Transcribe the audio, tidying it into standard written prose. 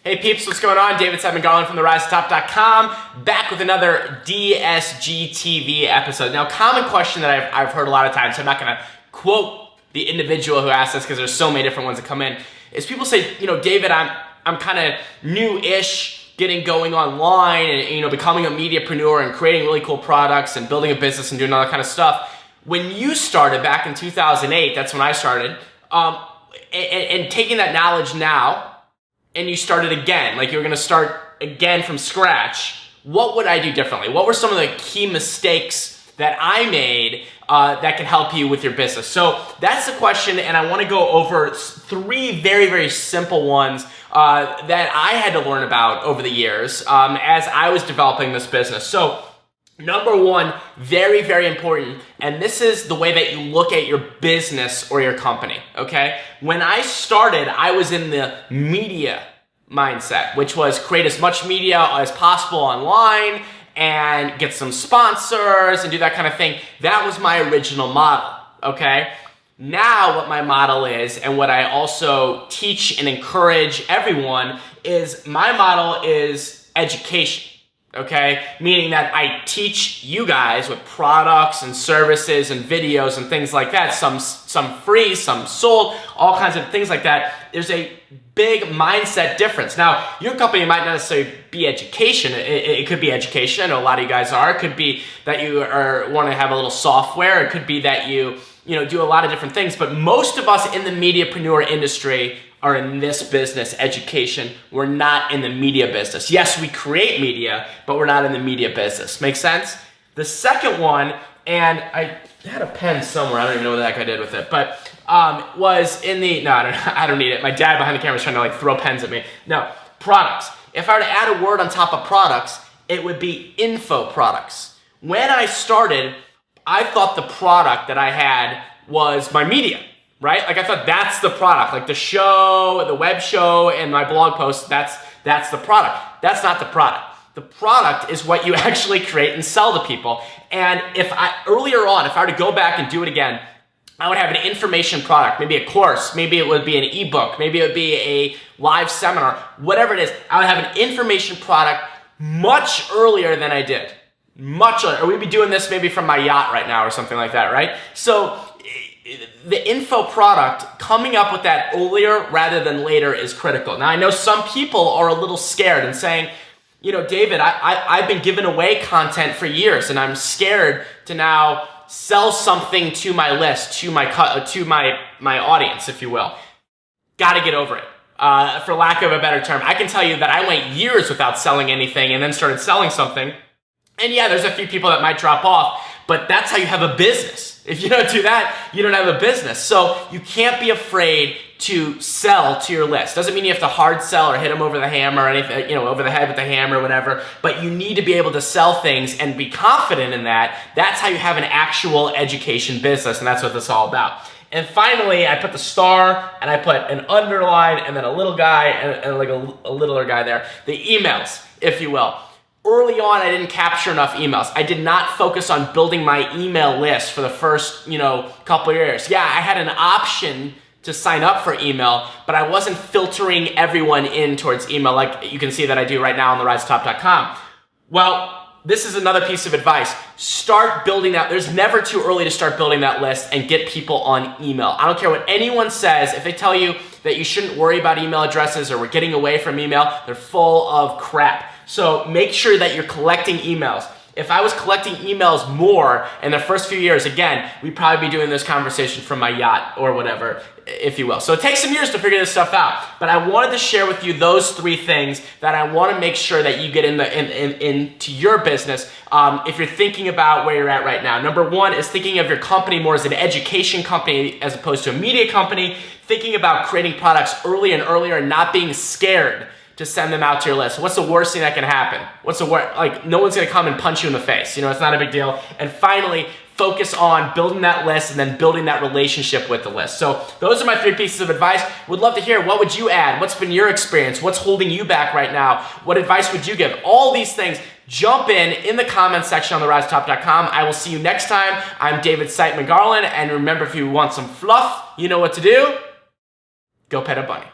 Hey peeps, what's going on? David Siteman Garland from theRiseTop.com, back with another DSG TV episode. Now, common question that I've heard a lot of times, so I'm not gonna quote the individual who asked this because there's so many different ones that come in, is people say, David, I'm kind of new-ish, getting going online and becoming a mediapreneur and creating really cool products and building a business and doing all that kind of stuff. When you started back in 2008, that's when I started, and taking that knowledge now, and you started again, like you were gonna start again from scratch, what would I do differently? What were some of the key mistakes that I made that can help you with your business? So that's the question, and I wanna go over three very, very simple ones that I had to learn about over the years as I was developing this business. So number one, very, very important, and this is the way that you look at your business or your company, okay? When I started, I was in the media mindset, which was create as much media as possible online and get some sponsors and do that kind of thing. That was my original model, okay? Now what my model is, and what I also teach and encourage everyone, is my model is education. Okay, meaning that I teach you guys with products and services and videos and things like that, some free, some sold, all kinds of things like that. There's a big mindset difference. Now, your company might not necessarily be education. It could be education. I know a lot of you guys are. It could be that you want to have a little software. It could be that you do a lot of different things. But most of us in the mediapreneur industry are in this business, education. We're not in the media business. Yes, we create media, but we're not in the media business. Make sense? The second one, and I had a pen somewhere, I don't even know what the heck I did with it, but was in the, no, I don't need it. My dad behind the camera is trying to like throw pens at me. No, products. If I were to add a word on top of products, it would be info products. When I started, I thought the product that I had was my media. Right? Like I thought that's the product, like the show, the web show, and my blog post, that's the product. That's not the product. The product is what you actually create and sell to people. And earlier on, if I were to go back and do it again, I would have an information product, maybe a course, maybe it would be an ebook, maybe it would be a live seminar, whatever it is. I would have an information product much earlier than I did. Much earlier. Or we'd be doing this maybe from my yacht right now or something like that, right? So the info product, coming up with that earlier rather than later is critical. Now, I know some people are a little scared and saying, David, I've been giving away content for years and I'm scared to now sell something to my list, to my audience, if you will. Gotta get over it. For lack of a better term, I can tell you that I went years without selling anything and then started selling something. And yeah, there's a few people that might drop off, but that's how you have a business. If you don't do that, you don't have a business. So you can't be afraid to sell to your list. Doesn't mean you have to hard sell or hit them over the hammer or anything, over the head with the hammer or whatever, but you need to be able to sell things and be confident in that. That's how you have an actual education business, and that's what this is all about. And finally, I put the star, and I put an underline, and then a little guy, and like a littler guy there. The emails, if you will. Early on, I didn't capture enough emails. I did not focus on building my email list for the first, couple of years. Yeah, I had an option to sign up for email, but I wasn't filtering everyone in towards email like you can see that I do right now on theRiseTop.com. Well, this is another piece of advice. Start building that. There's never too early to start building that list and get people on email. I don't care what anyone says. If they tell you that you shouldn't worry about email addresses or we're getting away from email, they're full of crap. So make sure that you're collecting emails. If I was collecting emails more in the first few years, again, we'd probably be doing this conversation from my yacht or whatever, if you will. So it takes some years to figure this stuff out. But I wanted to share with you those three things that I want to make sure that you get into your business if you're thinking about where you're at right now. Number one is thinking of your company more as an education company as opposed to a media company. Thinking about creating products earlier and earlier and not being scared to send them out to your list. What's the worst thing that can happen? What's the worst? Like, no one's gonna come and punch you in the face. It's not a big deal. And finally, focus on building that list and then building that relationship with the list. So those are my three pieces of advice. Would love to hear, what would you add? What's been your experience? What's holding you back right now? What advice would you give? All these things, jump in the comments section on theRiseTop.com. I will see you next time. I'm David Siteman Garland. And remember, if you want some fluff, you know what to do. Go pet a bunny.